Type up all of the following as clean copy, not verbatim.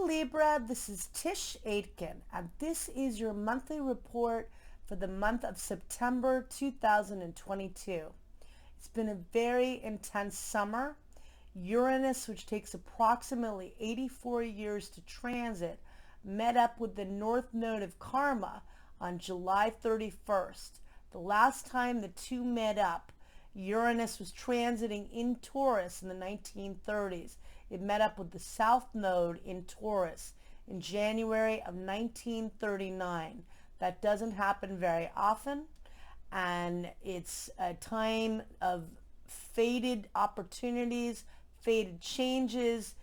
Libra, this is Tisch Aitken, and this is your monthly report for the month of September 2022. It's been a very intense summer. Uranus, which takes approximately 84 years to transit, met up with the North Node of Karma on July 31st. The last time the two met up, Uranus was transiting in Taurus in the 1930s. It met up with the South Node in Taurus in January of 1939. That doesn't happen very often, and it's a time of fated opportunities, fated changes,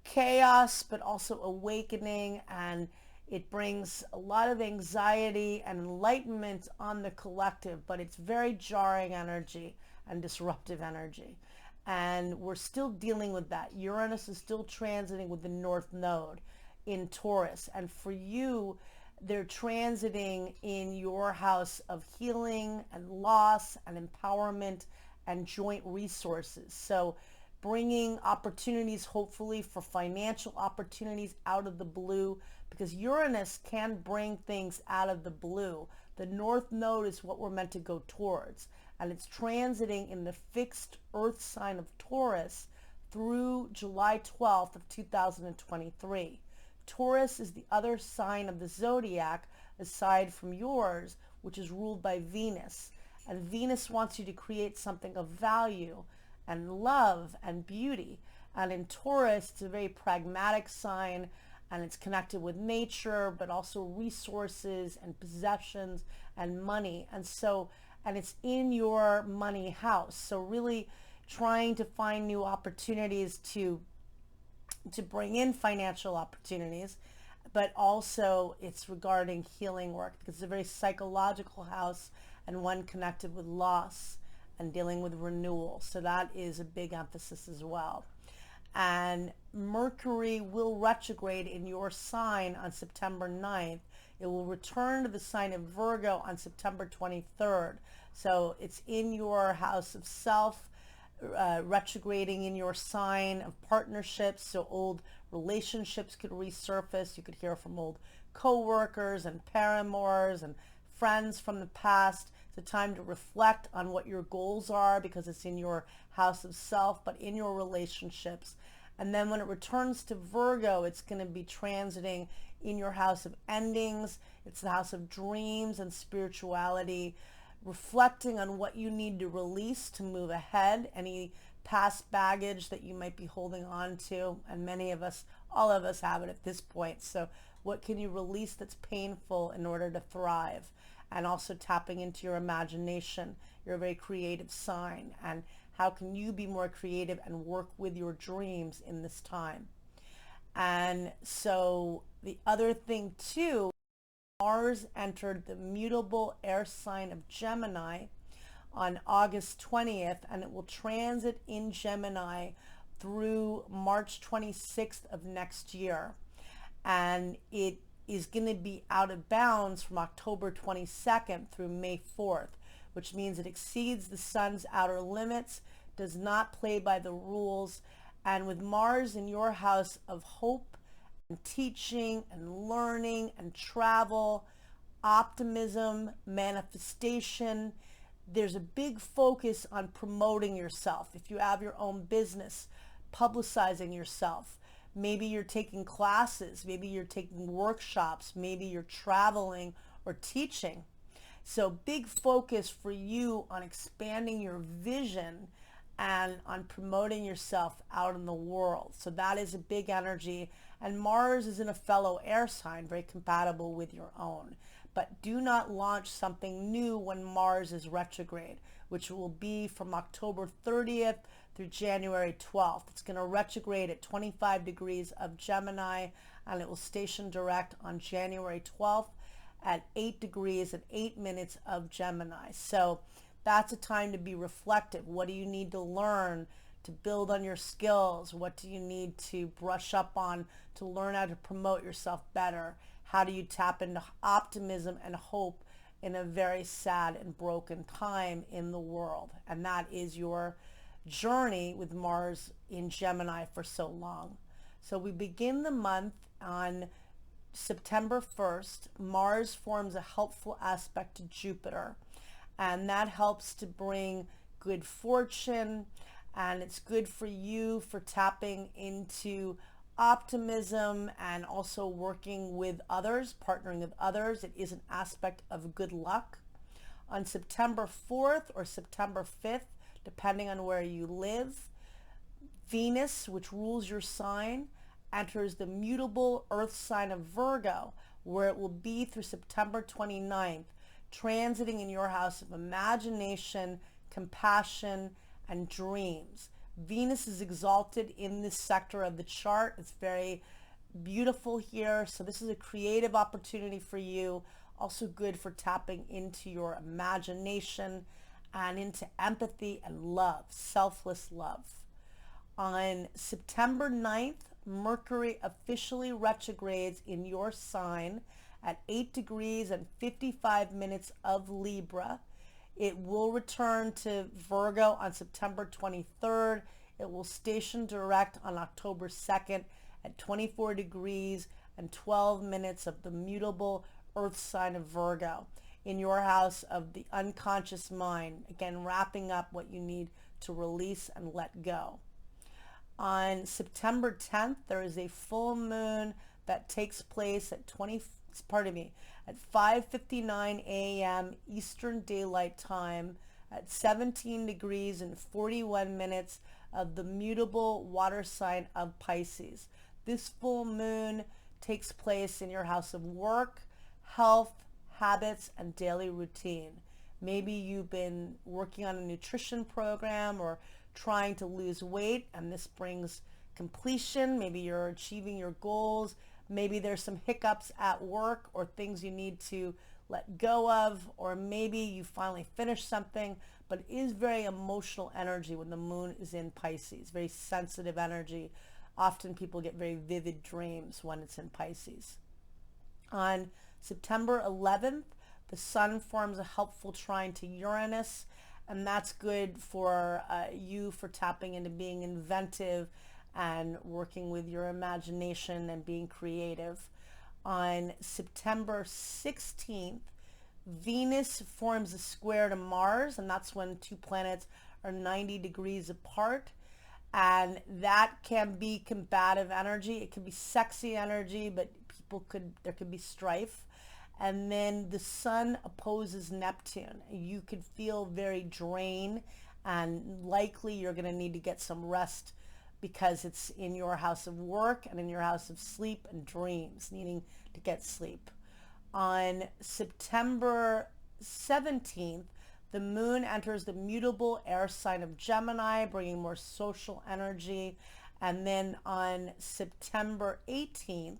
chaos, but also awakening, and it brings a lot of anxiety and enlightenment on the collective, but it's very jarring energy and disruptive energy. And we're still dealing with that. Uranus is still transiting with the North Node in Taurus. And for you, they're transiting in your house of healing and loss and empowerment and joint resources. So bringing opportunities, hopefully, for financial opportunities out of the blue, because Uranus can bring things out of the blue. The North Node is what we're meant to go towards, and it's transiting in the fixed Earth sign of Taurus through July 12th of 2023. Taurus is the other sign of the zodiac aside from yours, which is ruled by Venus. And Venus wants you to create something of value and love and beauty. And in Taurus, it's a very pragmatic sign, and it's connected with nature, but also resources and possessions and money. And it's in your money house. So really trying to find new opportunities to bring in financial opportunities, but also it's regarding healing work, because it's a very psychological house and one connected with loss and dealing with renewal. So that is a big emphasis as well. And Mercury will retrograde in your sign on September 9th. It will return to the sign of Virgo on September 23rd. So it's in your house of self, retrograding in your sign of partnerships. So old relationships could resurface. You could hear from old co-workers and paramours and friends from the past. It's a time to reflect on what your goals are, because it's in your house of self, but in your relationships. And then when it returns to Virgo, it's going to be transiting in your house of endings. It's the house of dreams and spirituality, reflecting on what you need to release to move ahead, any past baggage that you might be holding on to. And many of us, all of us have it at this point. So what can you release that's painful in order to thrive? And also tapping into your imagination. You're a very creative sign. And how can you be more creative and work with your dreams in this time? And so the other thing too, Mars entered the mutable air sign of Gemini on August 20th, and it will transit in Gemini through March 26th of next year. And it is going to be out of bounds from October 22nd through May 4th, which means it exceeds the sun's outer limits, does not play by the rules. And with Mars in your house of hope and teaching and learning and travel, optimism, manifestation, there's a big focus on promoting yourself. If you have your own business, publicizing yourself. Maybe you're taking classes, maybe you're taking workshops, maybe you're traveling or teaching. So big focus for you on expanding your vision and on promoting yourself out in the world. So that is a big energy. And Mars is in a fellow air sign, very compatible with your own. But do not launch something new when Mars is retrograde, which will be from October 30th through January 12th. It's going to retrograde at 25 degrees of Gemini, and it will station direct on January 12th at 8 degrees and 8 minutes of Gemini. So that's a time to be reflective. What do you need to learn to build on your skills? What do you need to brush up on to learn how to promote yourself better? How do you tap into optimism and hope in a very sad and broken time in the world? And that is your journey with Mars in Gemini for so long. So we begin the month on September 1st. Mars forms a helpful aspect to Jupiter, and that helps to bring good fortune, and it's good for you for tapping into optimism and also working with others, partnering with others. It is an aspect of good luck. On September 4th or September 5th, depending on where you live, Venus, which rules your sign, enters the mutable earth sign of Virgo, where it will be through September 29th, transiting in your house of imagination, compassion, and dreams. Venus is exalted in this sector of the chart. It's very beautiful here. So this is a creative opportunity for you. Also good for tapping into your imagination and into empathy and love, selfless love. On September 9th, Mercury officially retrogrades in your sign at 8 degrees and 55 minutes of Libra. It will return to Virgo on September 23rd. It will station direct on October 2nd at 24 degrees and 12 minutes of the mutable earth sign of Virgo in your house of the unconscious mind. Again, wrapping up what you need to release and let go. On September 10th, there is a full moon that takes place at 5:59 a.m. Eastern Daylight Time at 17 degrees and 41 minutes of the mutable water sign of Pisces. This full moon takes place in your house of work, health, habits, and daily routine. Maybe you've been working on a nutrition program or trying to lose weight, and this brings completion. Maybe you're achieving your goals. Maybe there's some hiccups at work or things you need to let go of, or maybe you finally finished something, but it is very emotional energy when the moon is in Pisces, very sensitive energy. Often people get very vivid dreams when it's in Pisces. On September 11th, the sun forms a helpful trine to Uranus, and that's good for you for tapping into being inventive and working with your imagination and being creative. On September 16th, Venus forms a square to Mars, and that's when two planets are 90 degrees apart. And that can be combative energy. It can be sexy energy, but there could be strife. And then the sun opposes Neptune. You could feel very drained, and likely you're going to need to get some rest because it's in your house of work and in your house of sleep and dreams, needing to get sleep. On September 17th, the moon enters the mutable air sign of Gemini, bringing more social energy. And then on September 18th,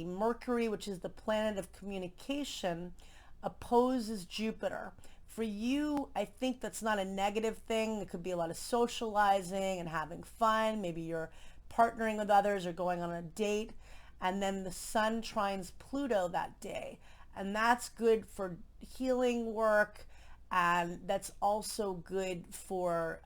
Mercury, which is the planet of communication, opposes Jupiter. For you, I think that's not a negative thing. It could be a lot of socializing and having fun. Maybe you're partnering with others or going on a date. And then the sun trines Pluto that day. And that's good for healing work. And that's also good for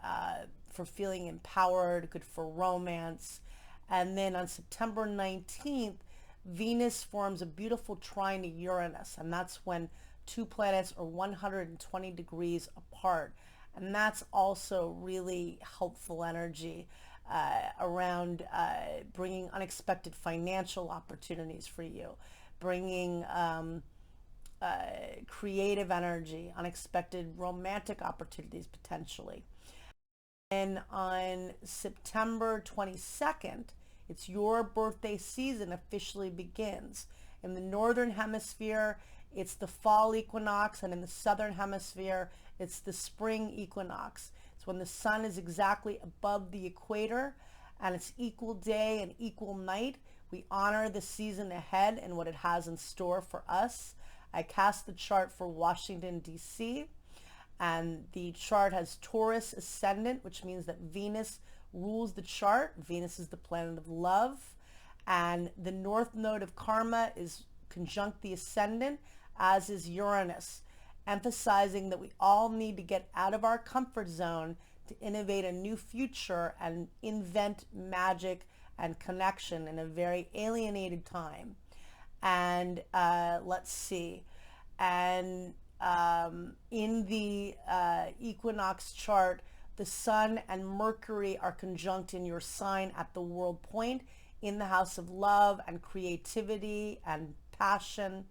feeling empowered, good for romance. And then on September 19th, Venus forms a beautiful trine to Uranus, and that's when two planets are 120 degrees apart. And that's also really helpful energy around bringing unexpected financial opportunities for you, bringing creative energy, unexpected romantic opportunities potentially. And on September 22nd, it's your birthday season officially begins. In the northern hemisphere, it's the fall equinox, and in the southern hemisphere, it's the spring equinox. It's when the sun is exactly above the equator, and it's equal day and equal night. We honor the season ahead and what it has in store for us. I cast the chart for Washington, D.C., and the chart has Taurus ascendant, which means that Venus rules the chart. Venus is the planet of love. And the north node of karma is conjunct the ascendant, as is Uranus, emphasizing that we all need to get out of our comfort zone to innovate a new future and invent magic and connection in a very alienated time. And let's see. And in the Equinox chart, the Sun and Mercury are conjunct in your sign at the world point in the house of love and creativity and passion.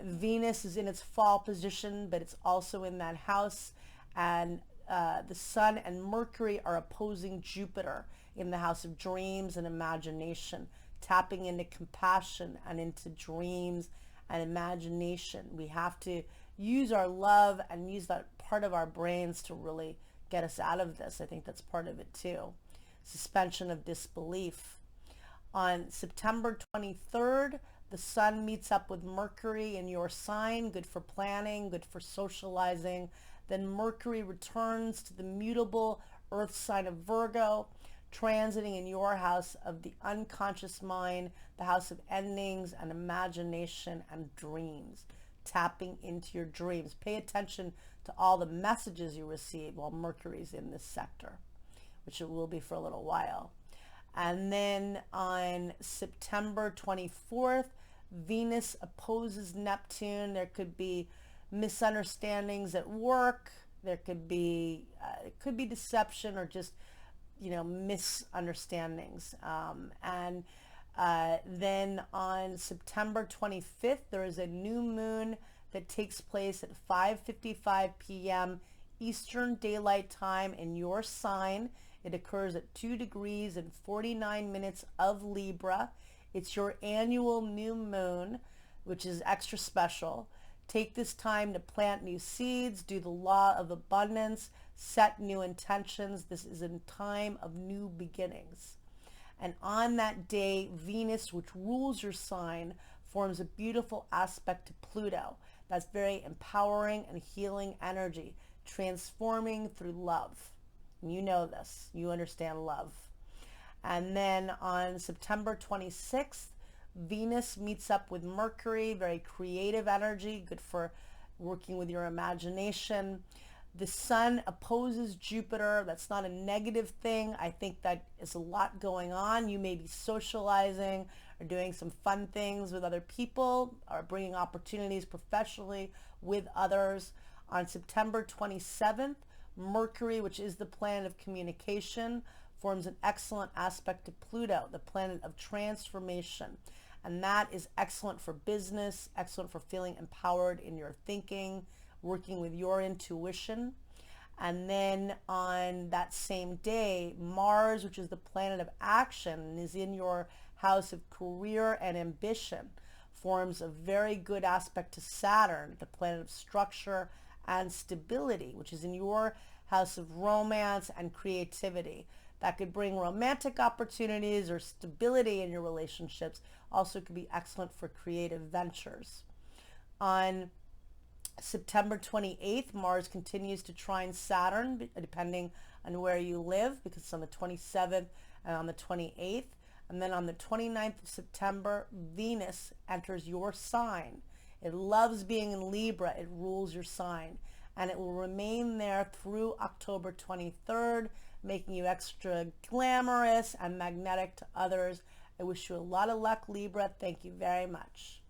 Venus is in its fall position, but it's also in that house. And the Sun and Mercury are opposing Jupiter in the house of dreams and imagination, tapping into compassion and into dreams and imagination. We have to use our love and use that part of our brains to really get us out of this. I think that's part of it too. Suspension of disbelief. On September 23rd, the Sun meets up with Mercury in your sign, good for planning, good for socializing. Then Mercury returns to the mutable Earth sign of Virgo, transiting in your house of the unconscious mind, the house of endings and imagination and dreams, tapping into your dreams. Pay attention to all the messages you receive while Mercury's in this sector, which it will be for a little while. And then on September 24th, Venus opposes Neptune. There could be misunderstandings at work. There could be it could be deception or just misunderstandings. Then on September 25th, there is a new moon that takes place at 5:55 p.m. Eastern Daylight Time in your sign. It occurs at 2 degrees and 49 minutes of Libra. It's your annual new moon, which is extra special. Take this time to plant new seeds, do the law of abundance, set new intentions. This is a time of new beginnings. And on that day, Venus, which rules your sign, forms a beautiful aspect to Pluto. That's very empowering and healing energy, transforming through love. You know this. You understand love. And then on September 26th, Venus meets up with Mercury, very creative energy, good for working with your imagination. The Sun opposes Jupiter. That's not a negative thing. I think that is a lot going on. You may be socializing or doing some fun things with other people or bringing opportunities professionally with others. On September 27th, Mercury, which is the planet of communication, forms an excellent aspect to Pluto, the planet of transformation. And that is excellent for business, excellent for feeling empowered in your thinking, working with your intuition. And then on that same day, Mars, which is the planet of action, is in your house of career and ambition, forms a very good aspect to Saturn, the planet of structure and stability, which is in your house of romance and creativity. That could bring romantic opportunities or stability in your relationships. Also could be excellent for creative ventures. On September 28th, Mars continues to trine Saturn, depending on where you live, because it's on the 27th and on the 28th. And then on the 29th of September, Venus enters your sign. It loves being in Libra. It rules your sign. And it will remain there through October 23rd, making you extra glamorous and magnetic to others. I wish you a lot of luck, Libra. Thank you very much.